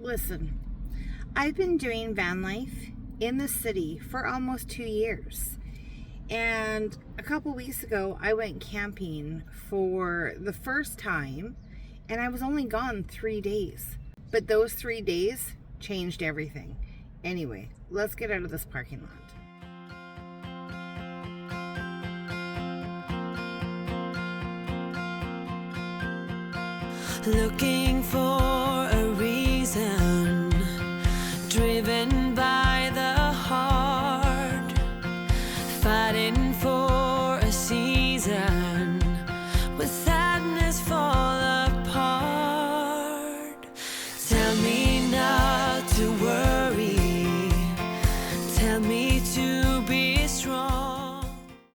Listen, I've been doing van life in the city for almost 2 years. And a couple weeks ago, I went camping for the first time, and I was only gone 3 days. But those 3 days changed everything. Anyway, let's get out of this parking lot. Looking for a reason, driven by the heart, fighting for a season, with sadness fall apart. Tell me not to worry, tell me to be strong.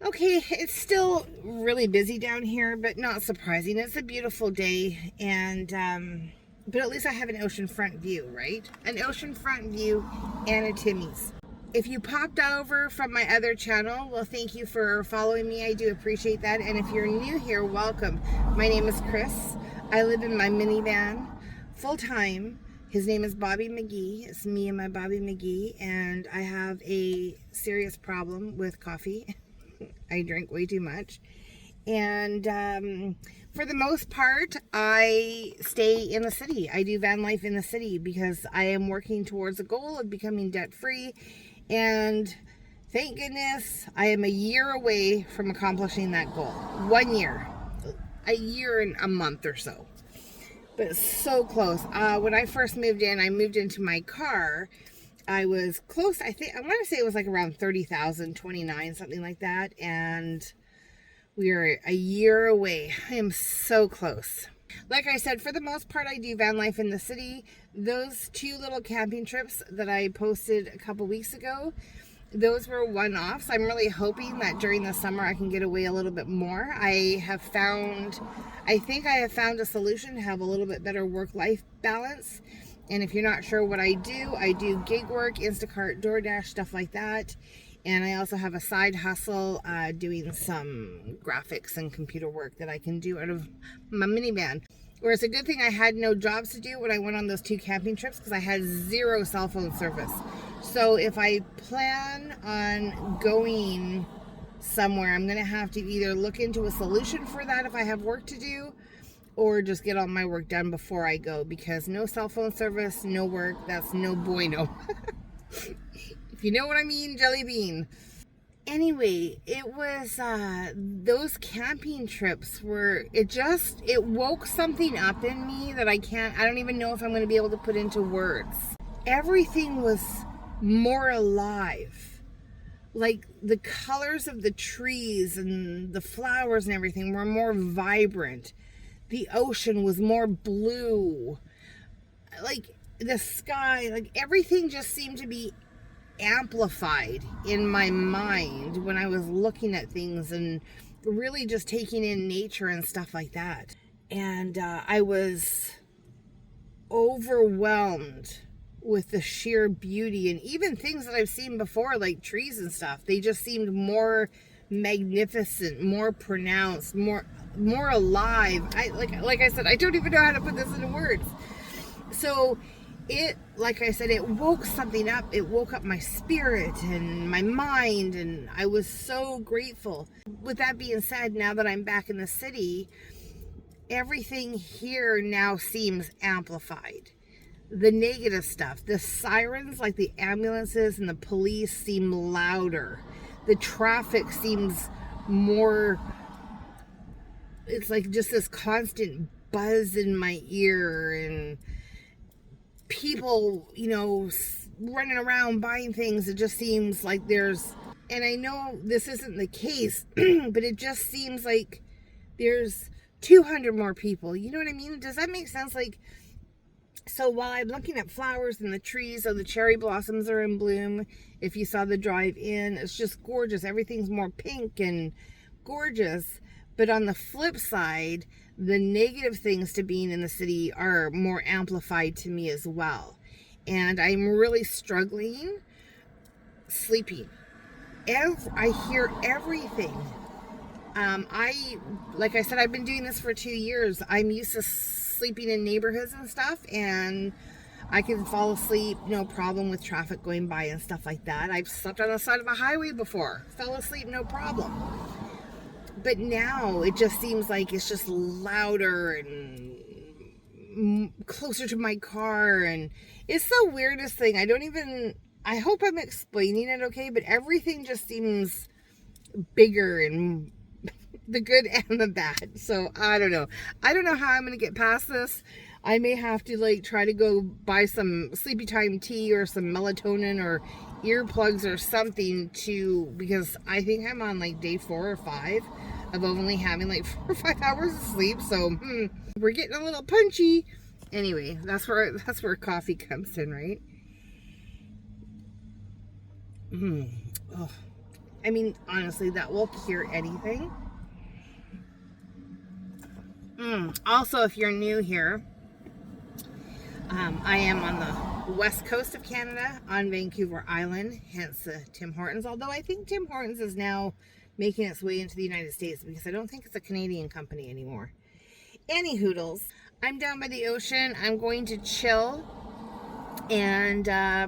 Okay, it's still really busy down here, but not surprising. It's a beautiful day, and but at least I have an oceanfront view, right? An oceanfront view and a Timmy's. If you popped over from my other channel, well, thank you for following me. I do appreciate that. And if you're new here, welcome. My name is Chris. I live in my minivan full-time. His name is Bobby McGee. It's me and my Bobby McGee, and I have a serious problem with coffee. I drink way too much. And for the most part, I stay in the city. I do van life in the city because I am working towards a goal of becoming debt-free. And thank goodness, I am a year away from accomplishing that goal. 1 year. A year and a month or so. But it's so close. When I first moved in, I moved into my car. I was close. I want to say it was like around 30,000, 29, something like that. And we are a year away. I am so close. Like I said, for the most part, I do van life in the city. Those 2 little camping trips that I posted a couple weeks ago, those were one-offs. I'm really hoping that during the summer I can get away a little bit more. I think I have found a solution to have a little bit better work-life balance. And if you're not sure what I do gig work, Instacart, DoorDash, stuff like that. And I also have a side hustle doing some graphics and computer work that I can do out of my minivan. Where it's a good thing I had no jobs to do when I went on those 2 camping trips because I had 0 cell phone service. So if I plan on going somewhere, I'm going to have to either look into a solution for that if I have work to do, or just get all my work done before I go, because no cell phone service, no work, that's no bueno. If you know what I mean, jelly bean. Anyway, it was, those camping trips it woke something up in me that I don't even know if I'm going to be able to put into words. Everything was more alive. Like the colors of the trees and the flowers and everything were more vibrant. The ocean was more blue. Like the sky, like everything just seemed to be amplified in my mind when I was looking at things and really just taking in nature and stuff like that. And I was overwhelmed with the sheer beauty, and even things that I've seen before, like trees and stuff. They just seemed more magnificent, more pronounced, more alive. Like I said, I don't even know how to put this into words. So like I said, it woke something up. It woke up my spirit and my mind, and I was so grateful. With that being said, now that I'm back in the city, everything here now seems amplified. The negative stuff, the sirens, like the ambulances and the police, seem louder. The traffic seems more, it's like just this constant buzz in my ear, and people, running around buying things. It just seems like and I know this isn't the case, but it just seems like there's 200 more people. You know what I mean? Does that make sense? So while I'm looking at flowers and the trees, the cherry blossoms are in bloom. If you saw the drive-in, it's just gorgeous. Everything's more pink and gorgeous. But on the flip side, the negative things to being in the city are more amplified to me as well. And I'm really struggling sleeping. I hear everything. Like I said, I've been doing this for 2 years. I'm used to sleeping in neighborhoods and stuff, and I can fall asleep, no problem, with traffic going by and stuff like that. I've slept on the side of a highway before, fell asleep, no problem. But now it just seems like it's just louder and closer to my car, and it's the weirdest thing. I hope I'm explaining it okay, but everything just seems bigger, and the good and the bad. So I don't know how I'm gonna get past this. I may have to like try to go buy some sleepy time tea or some melatonin or earplugs or something because I think I'm on like day 4 or 5 of only having like 4 or 5 hours of sleep. So we're getting a little punchy. Anyway, that's where coffee comes in, right? Oh, I mean, honestly, that will cure anything. Also, if you're new here, I am on the west coast of Canada, on Vancouver Island, hence Tim Hortons. Although I think Tim Hortons is now making its way into the United States, because I don't think it's a Canadian company anymore. Any hoodles, I'm down by the ocean. I'm going to chill and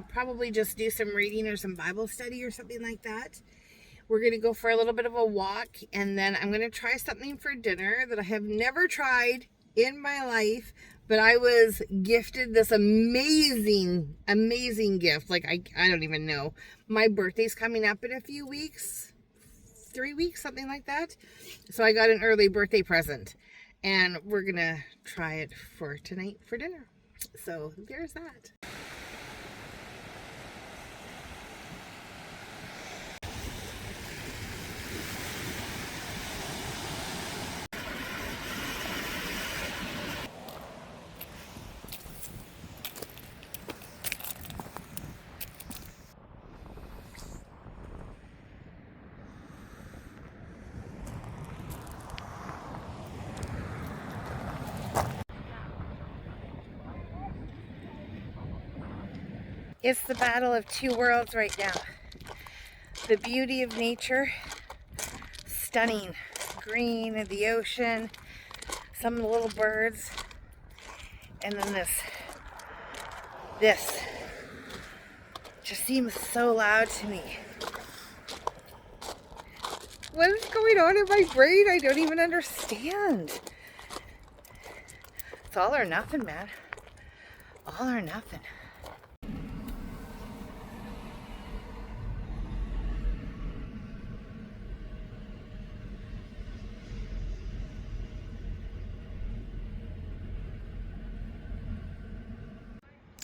probably just do some reading or some Bible study or something like that. We're going to go for a little bit of a walk, and then I'm going to try something for dinner that I have never tried in my life, but I was gifted this amazing gift. Like, I don't even know. My birthday's coming up in a few weeks, 3 weeks, something like that. So I got an early birthday present, and we're going to try it for tonight for dinner. So there's that. It's the battle of two worlds right now. The beauty of nature, stunning, green of the ocean, some of the little birds, and then this just seems so loud to me. What is going on in my brain? I don't even understand. It's all or nothing, man. All or nothing.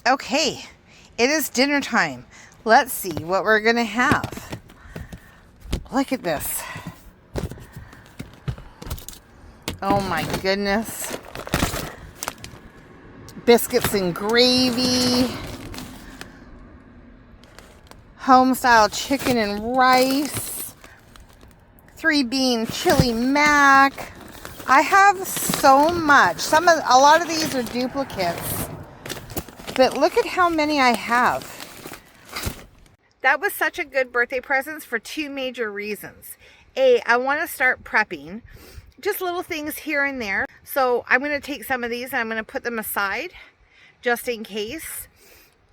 Okay, it is dinner time. Let's see what we're gonna have. Look at this. Oh my goodness. Biscuits and gravy. Home style chicken and rice. 3-bean chili mac. I have so much. A lot of these are duplicates. But look at how many I have. That was such a good birthday present for 2 major reasons. A, I want to start prepping. Just little things here and there. So I'm going to take some of these and I'm going to put them aside just in case.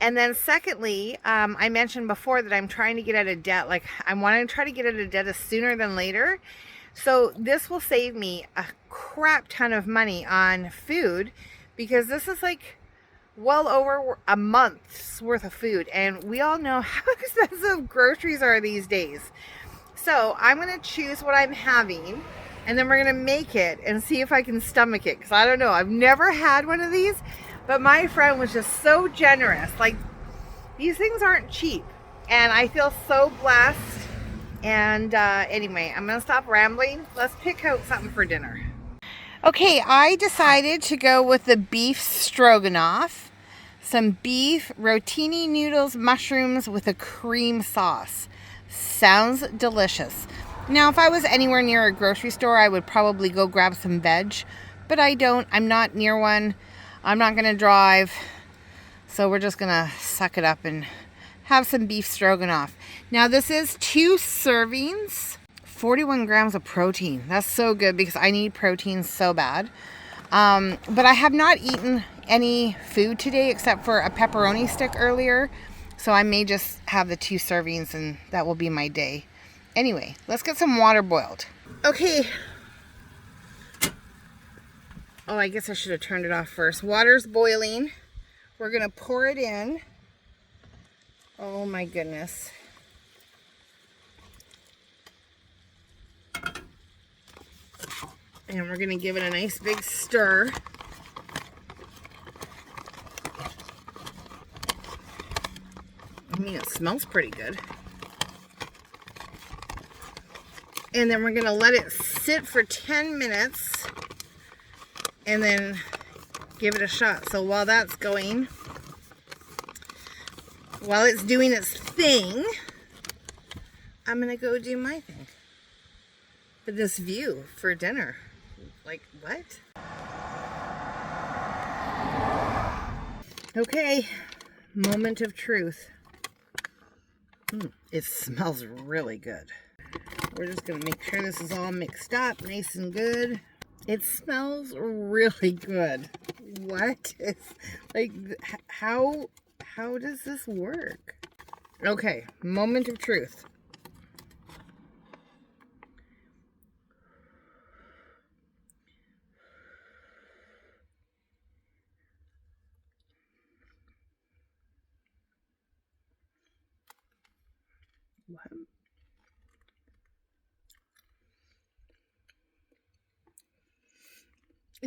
And then secondly, I mentioned before that I'm trying to get out of debt. Like, I want to try to get out of debt sooner than later. So this will save me a crap ton of money on food, because this is like well over a month's worth of food, and we all know how expensive groceries are these days. So I'm going to choose what I'm having, and then we're going to make it and see if I can stomach it, because I don't know, I've never had one of these, but my friend was just so generous. Like, these things aren't cheap, and I feel so blessed. And anyway, I'm going to stop rambling. Let's pick out something for dinner. Okay, I decided to go with the beef stroganoff, some beef rotini noodles, mushrooms with a cream sauce. Sounds delicious. Now, if I was anywhere near a grocery store, I would probably go grab some veg, but I don't. I'm not near one. I'm not going to drive, so we're just going to suck it up and have some beef stroganoff. Now, this is 2 servings. 41 grams of protein. That's so good because I need protein so bad. But I have not eaten any food today except for a pepperoni stick earlier. So I may just have the 2 servings and that will be my day. Anyway, let's get some water boiled. Okay. Oh, I guess I should have turned it off first. Water's boiling. We're going to pour it in. Oh my goodness. And we're going to give it a nice big stir. I mean, it smells pretty good. And then we're going to let it sit for 10 minutes and then give it a shot. So while that's going, while it's doing its thing, I'm going to go do my thing. But this view for dinner, like what? Okay, moment of truth. It smells really good. We're just going to make sure this is all mixed up, nice and good. It smells really good. What? It's like, how does this work? Okay, moment of truth. What?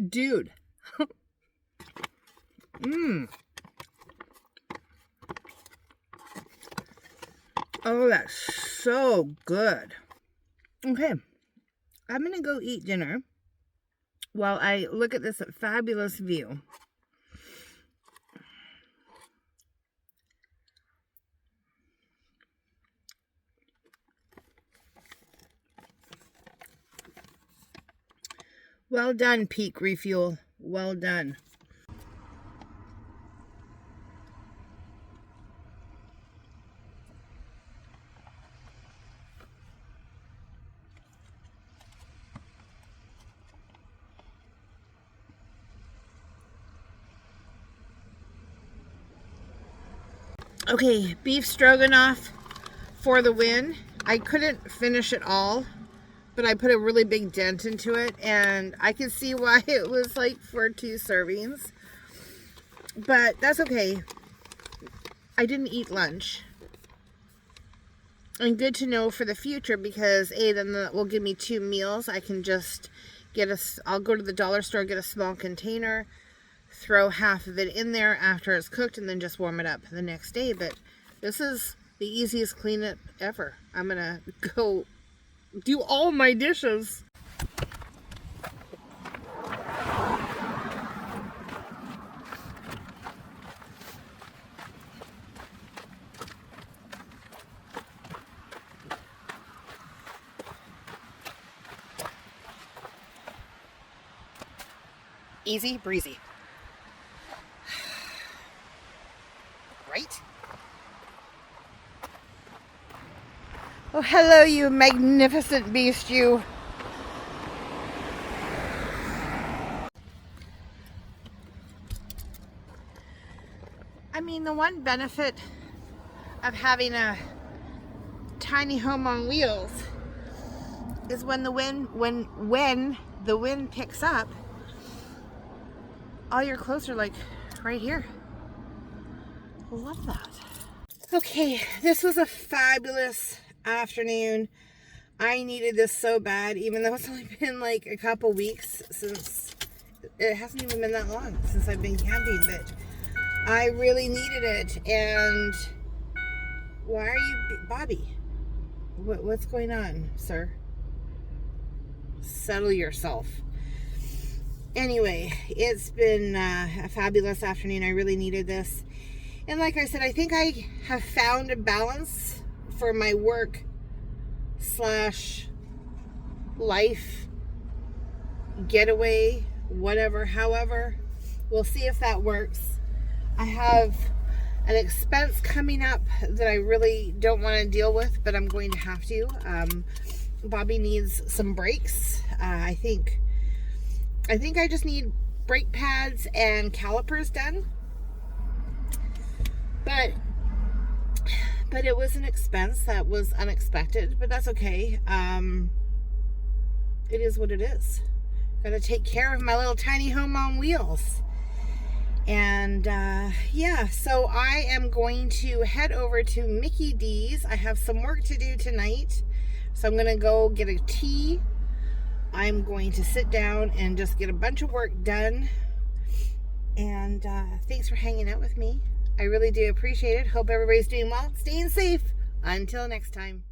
Dude. Oh, that's so good. Okay. I'm going to go eat dinner while I look at this fabulous view. Well done, Peak Refuel. Well done. Okay, beef stroganoff for the win. I couldn't finish it all, but I put a really big dent into it, and I can see why it was like for 2 servings. But that's okay. I didn't eat lunch. And good to know for the future, because then that will give me 2 meals. I can just get I'll go to the dollar store, get a small container, throw half of it in there after it's cooked, and then just warm it up the next day. But this is the easiest cleanup ever. I'm gonna go do all my dishes. Easy breezy. Right? Oh, hello, you magnificent beast, you. I mean, the one benefit of having a tiny home on wheels is when the wind picks up, all your clothes are like right here. Love that. Okay, this was a fabulous afternoon. I needed this so bad, even though it's only been like a couple weeks since, it hasn't even been that long since I've been camping, but I really needed it. And why are you, Bobby? What's going on, sir? Settle yourself. Anyway, it's been a fabulous afternoon. I really needed this. And like I said, I think I have found a balance for my work / life, getaway, whatever, however. We'll see if that works. I have an expense coming up that I really don't want to deal with, but I'm going to have to. Bobby needs some breaks. I think I just need brake pads and calipers done. But it was an expense that was unexpected, but that's okay. It is what it is. Gotta take care of my little tiny home on wheels. And yeah, so I am going to head over to Mickey D's. I have some work to do tonight, so I'm gonna go get a tea. I'm going to sit down and just get a bunch of work done. And thanks for hanging out with me. I really do appreciate it. Hope everybody's doing well, staying safe. Until next time.